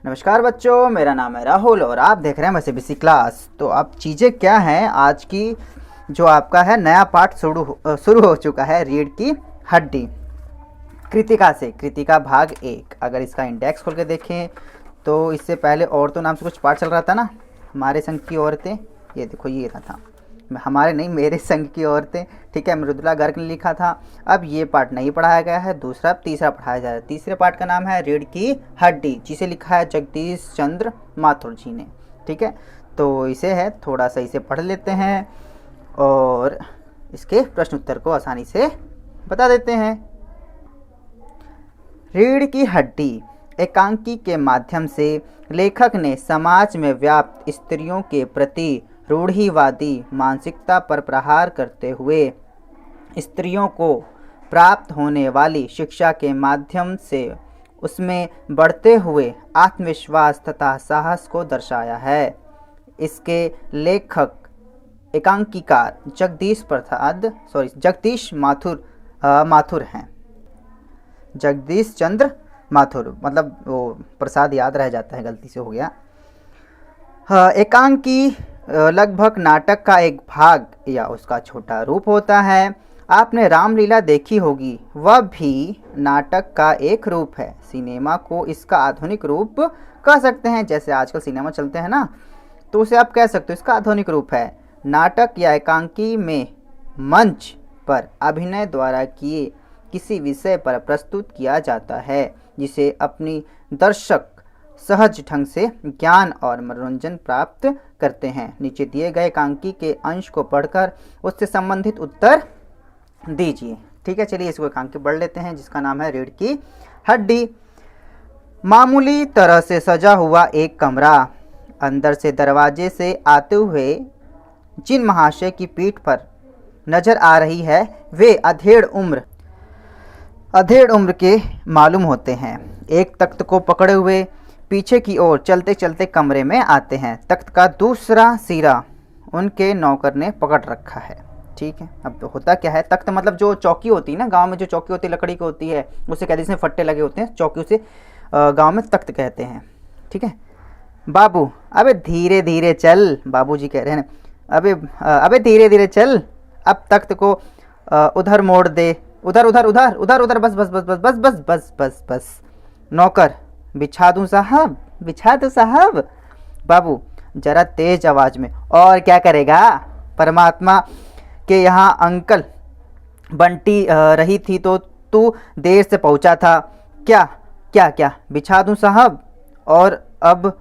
नमस्कार बच्चों, मेरा नाम है राहुल और आप देख रहे हैं वैसे बीसी क्लास। तो अब चीज़ें क्या हैं आज की, जो आपका है नया पार्ट शुरू हो चुका है। रीढ़ की हड्डी कृतिका से, कृतिका भाग 1। अगर इसका इंडेक्स खोल के देखें तो इससे पहले औरतों नाम से कुछ पार्ट चल रहा था ना, हमारे संग की औरतें। ये देखो, ये रहा था, हमारे नहीं मेरे संग की औरतें, ठीक है, मृदुला गर्ग ने लिखा था। अब ये पार्ट नहीं पढ़ाया गया है, तीसरा पढ़ाया जा रहा है। तीसरे पार्ट का नाम है रीढ़ की हड्डी, जिसे लिखा है जगदीश चंद्र माथुर जी ने, ठीक है। तो इसे है, थोड़ा सा इसे पढ़ लेते हैं और इसके प्रश्न उत्तर को आसानी से बता देते हैं। रीढ़ की हड्डी एकांकी के माध्यम से लेखक ने समाज में व्याप्त स्त्रियों के प्रति रूढ़िवादी मानसिकता पर प्रहार करते हुए स्त्रियों को प्राप्त होने वाली शिक्षा के माध्यम से उसमें बढ़ते हुए आत्मविश्वास तथा साहस को दर्शाया है। इसके लेखक एकांकीकार जगदीश माथुर हैं। जगदीश चंद्र माथुर, मतलब वो प्रसाद याद रह जाता है, गलती से हो गया। एकांकी लगभग नाटक का एक भाग या उसका छोटा रूप होता है। आपने रामलीला देखी होगी, वह भी नाटक का एक रूप है। सिनेमा को इसका आधुनिक रूप कह सकते हैं। जैसे आजकल सिनेमा चलते हैं ना, तो उसे आप कह सकते हो इसका आधुनिक रूप है। नाटक या एकांकी में मंच पर अभिनय द्वारा किए किसी विषय पर प्रस्तुत किया जाता है, जिसे अपनी दर्शक सहज ढंग से ज्ञान और मनोरंजन प्राप्त करते हैं। नीचे दिए गए एकांकी के अंश को पढ़कर उससे संबंधित उत्तर दीजिए, ठीक है। चलिए इसको एकांकी पढ़ लेते हैं, जिसका नाम है रीढ़ की हड्डी। मामूली तरह से सजा हुआ एक कमरा, अंदर से दरवाजे से आते हुए जिन महाशय की पीठ पर नजर आ रही है वे अधेड़ उम्र के मालूम होते हैं। एक तख्त को पकड़े हुए पीछे की ओर चलते चलते कमरे में आते हैं। तख्त का दूसरा सिरा उनके नौकर ने पकड़ रखा है, ठीक है। अब तो होता क्या है, तख्त मतलब जो चौकी होती है ना, गांव में जो चौकी होती है लकड़ी की होती है, उसे कहते हैं, इसमें फट्टे लगे होते हैं, चौकी उसे गांव में तख्त कहते हैं, ठीक है। बाबू अबे धीरे धीरे चल, बाबूजी कह रहे हैं, अबे धीरे धीरे चल, अब तख्त को उधर मोड़ दे, उधर उधर उधर उधर उधर, बस बस बस बस बस बस बस बस बस। नौकर बिछा दूं साहब, बिछा दो साहब। बाबू जरा तेज आवाज में, और क्या करेगा, परमात्मा के यहाँ अंकल बंटी रही थी तो तू देर से पहुंचा था, क्या क्या क्या, बिछा दूं साहब। और अब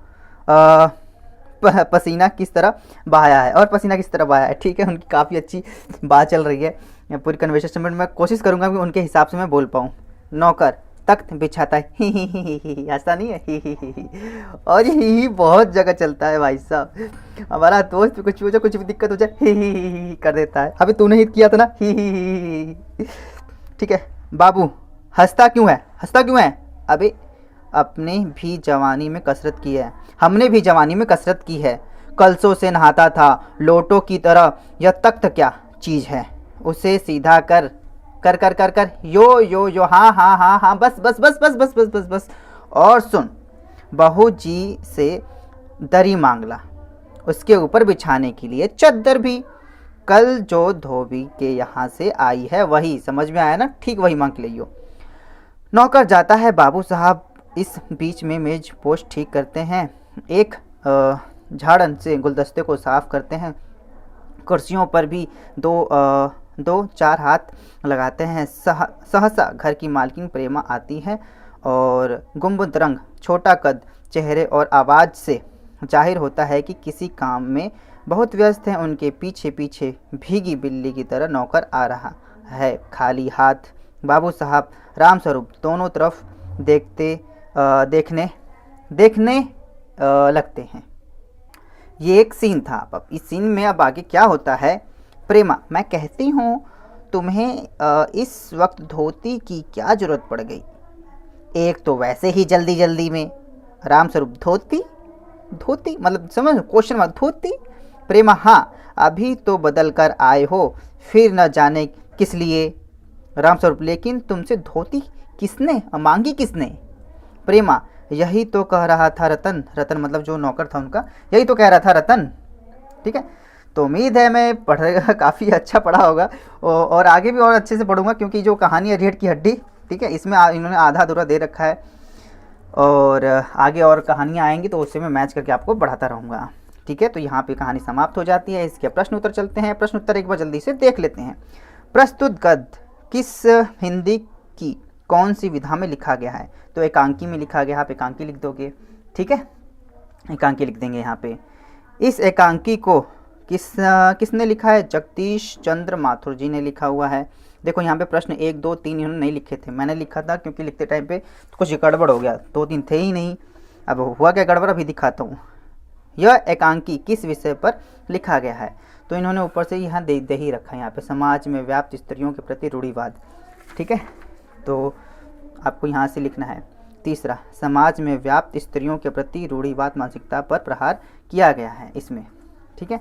पसीना किस तरह बहाया है, और पसीना किस तरह बहाया है, ठीक है। उनकी काफ़ी अच्छी बात चल रही है, पूरी कन्वर्सेशन में मैं कोशिश करूंगा कि उनके हिसाब से मैं बोल पाऊँ। नौकर तख्त बिछाता है, ही ऐसा नहीं है, ही। और ये बहुत जगह चलता है भाई साहब। हमारा दोस्त कुछ भी कुछ भी दिक्कत हो जाए, ही कर देता है। अभी तूने ही किया था ना, ही, ठीक है। बाबू हंसता क्यों है, अभी अपने भी जवानी में कसरत की है, हमने भी जवानी में कसरत की है। कलसों से नहाता था, लोटों की तरह। यह तख्त क्या चीज़ है, उसे सीधा कर कर कर कर कर, यो, हाँ हाँ हाँ हाँ, बस बस बस बस बस बस बस बस। और सुन, बहू जी से दरी मांगला, उसके ऊपर बिछाने के लिए चद्दर भी। कल जो धोबी के यहाँ से आई है वही, समझ में आया ना, ठीक वही मांग लियो। नौकर जाता है, बाबू साहब इस बीच में मेज पोस्ट ठीक करते हैं, एक झाड़न से गुलदस्ते को साफ करते हैं, कुर्सियों पर भी दो चार हाथ लगाते हैं। सहसा घर की मालकिन प्रेमा आती है और गुंबद रंग, छोटा कद, चेहरे और आवाज़ से जाहिर होता है कि किसी काम में बहुत व्यस्त है। उनके पीछे पीछे भीगी बिल्ली की तरह नौकर आ रहा है, खाली हाथ। बाबू साहब रामस्वरूप दोनों तरफ देखने लगते हैं। ये एक सीन था। अब इस सीन में अब आगे क्या होता है, प्रेमा मैं कहती हूँ तुम्हें इस वक्त धोती की क्या ज़रूरत पड़ गई, एक तो वैसे ही जल्दी जल्दी में। रामस्वरूप धोती मतलब समझ, क्वेश्चन मार्क, धोती। प्रेमा हाँ, अभी तो बदल कर आए हो, फिर न जाने किस लिए। रामस्वरूप लेकिन तुमसे धोती किसने मांगी, किसने? प्रेमा यही तो कह रहा था रतन, रतन मतलब जो नौकर था उनका, यही तो कह रहा था रतन। ठीक है, तो उम्मीद है मैं पढ़ेगा काफ़ी अच्छा पढ़ा होगा और आगे भी और अच्छे से पढ़ूंगा, क्योंकि जो कहानी है रीढ़ की हड्डी, ठीक है, इसमें इन्होंने आधा अधूरा दे रखा है और आगे और कहानियाँ आएंगी तो उससे मैं मैच करके आपको बढ़ाता रहूँगा। ठीक है, तो यहाँ पे कहानी समाप्त हो जाती है। इसके प्रश्न उत्तर चलते हैं, प्रश्न उत्तर एक बार जल्दी से देख लेते हैं। प्रस्तुत गद्य किस हिंदी की कौन सी विधा में लिखा गया है? तो एकांकी में लिखा गया, आप एकांकी लिख दोगे। ठीक है, एकांकी लिख देंगे यहाँ पे। इस एकांकी को किसने लिखा है? जगदीश चंद्र माथुर जी ने लिखा हुआ है। देखो यहाँ पे प्रश्न 1 2 3 इन्होंने नहीं लिखे थे, मैंने लिखा था क्योंकि लिखते टाइम पे तो कुछ गड़बड़ हो गया, 2 3 थे ही नहीं। अब हुआ क्या गड़बड़, अभी दिखाता हूँ। यह एकांकी किस विषय पर लिखा गया है? तो इन्होंने ऊपर से यहाँ दे ही रखा है यहाँ पे, समाज में व्याप्त स्त्रियों के प्रति रूढ़िवाद। ठीक है, तो आपको यहाँ से लिखना है। तीसरा, समाज में व्याप्त स्त्रियों के प्रति रूढ़िवाद मानसिकता पर प्रहार किया गया है इसमें। ठीक है,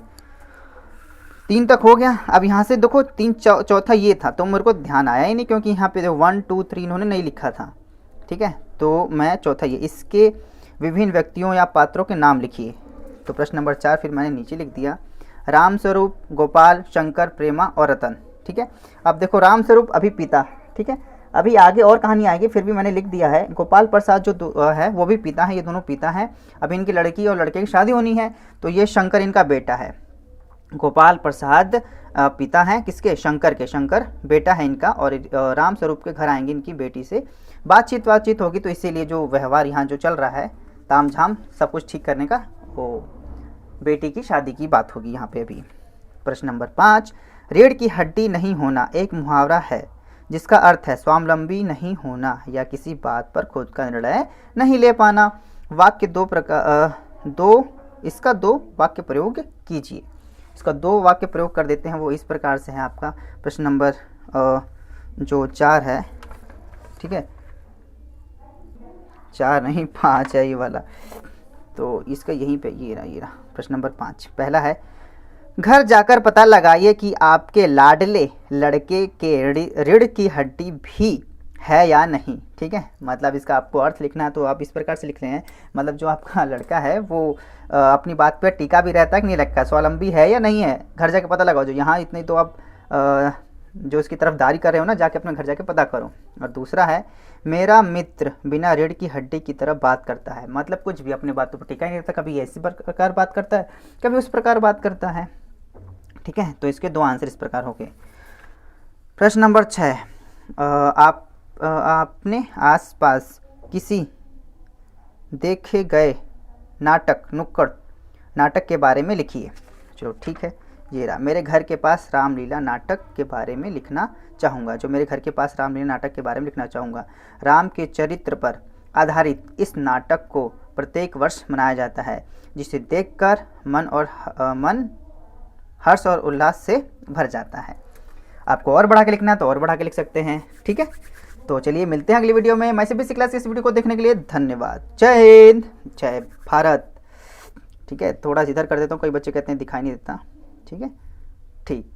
3 तक हो गया। अब यहाँ से देखो 3 चौथा ये था, तो मेरे को ध्यान आया ही नहीं क्योंकि यहाँ पे 1 2 3 इन्होंने नहीं लिखा था। ठीक है, तो मैं चौथा ये, इसके विभिन्न व्यक्तियों या पात्रों के नाम लिखिए। तो प्रश्न नंबर 4 फिर मैंने नीचे लिख दिया, राम स्वरूप, गोपाल, शंकर, प्रेमा और रतन। ठीक है, अब देखो राम स्वरूप अभी पिता, ठीक है, अभी आगे और कहानी आएगी, फिर भी मैंने लिख दिया है। गोपाल प्रसाद जो है वो भी पिता है, ये दोनों पिता हैं। अभी इनकी लड़की और लड़के की शादी होनी है, तो ये शंकर इनका बेटा है। गोपाल प्रसाद पिता हैं किसके? शंकर के, शंकर बेटा है इनका। और राम स्वरूप के घर आएंगे इनकी बेटी से, बातचीत होगी, तो इसीलिए जो व्यवहार यहाँ जो चल रहा है, ताम झाम सब कुछ ठीक करने का, वो बेटी की शादी की बात होगी यहाँ पे अभी। प्रश्न नंबर 5, रीढ़ की हड्डी नहीं होना एक मुहावरा है जिसका अर्थ है स्वावलंबी नहीं होना या किसी बात पर खुद का निर्णय नहीं ले पाना। वाक्य इसका 2 वाक्य प्रयोग कीजिए। इसका 2 वाक्य प्रयोग कर देते हैं, वो इस प्रकार से है आपका। प्रश्न नंबर जो 4 है, ठीक है, 4 नहीं 5 है ये वाला, तो इसका यहीं पे ये रहा प्रश्न नंबर 5। पहला है, घर जाकर पता लगाइए कि आपके लाडले लड़के के रीढ़ की हड्डी भी है या नहीं। ठीक है, मतलब इसका आपको अर्थ लिखना है, तो आप इस प्रकार से लिख रहे हैं, मतलब जो आपका लड़का है वो अपनी बात पे टीका भी रहता है कि नहीं लगता, स्वावलंबी है या नहीं है, घर जाके पता लगाओ। जो यहाँ इतनी तो आप जो इसकी तरफदारी कर रहे हो ना, जाके अपने घर जाके पता करो। और दूसरा है, मेरा मित्र बिना रीढ़ की हड्डी की तरफ बात करता है, मतलब कुछ भी अपनी बातों पर टीका नहीं रहता, कभी ऐसी प्रकार बात करता है, कभी उस प्रकार बात करता है। ठीक है, तो इसके 2 आंसर इस प्रकार हो गए। प्रश्न नंबर 6, आपने आसपास किसी देखे गए नुक्कड़ नाटक के बारे में लिखिए। चलो ठीक है, ये रहा, मेरे घर के पास रामलीला नाटक के बारे में लिखना चाहूँगा। जो मेरे घर के पास रामलीला नाटक के बारे में लिखना चाहूँगा। राम के चरित्र पर आधारित इस नाटक को प्रत्येक वर्ष मनाया जाता है, जिसे देखकर मन हर्ष और उल्लास से भर जाता है। आपको और बढ़ा के लिखना है तो और बढ़ा के लिख सकते हैं। ठीक है, तो चलिए मिलते हैं अगली वीडियो में। मैं CBSE क्लास इस वीडियो को देखने के लिए धन्यवाद। जय हिंद, जय भारत। ठीक है, थोड़ा इधर कर देता हूँ, कई बच्चे कहते हैं दिखाई नहीं देता। ठीक है, ठीक।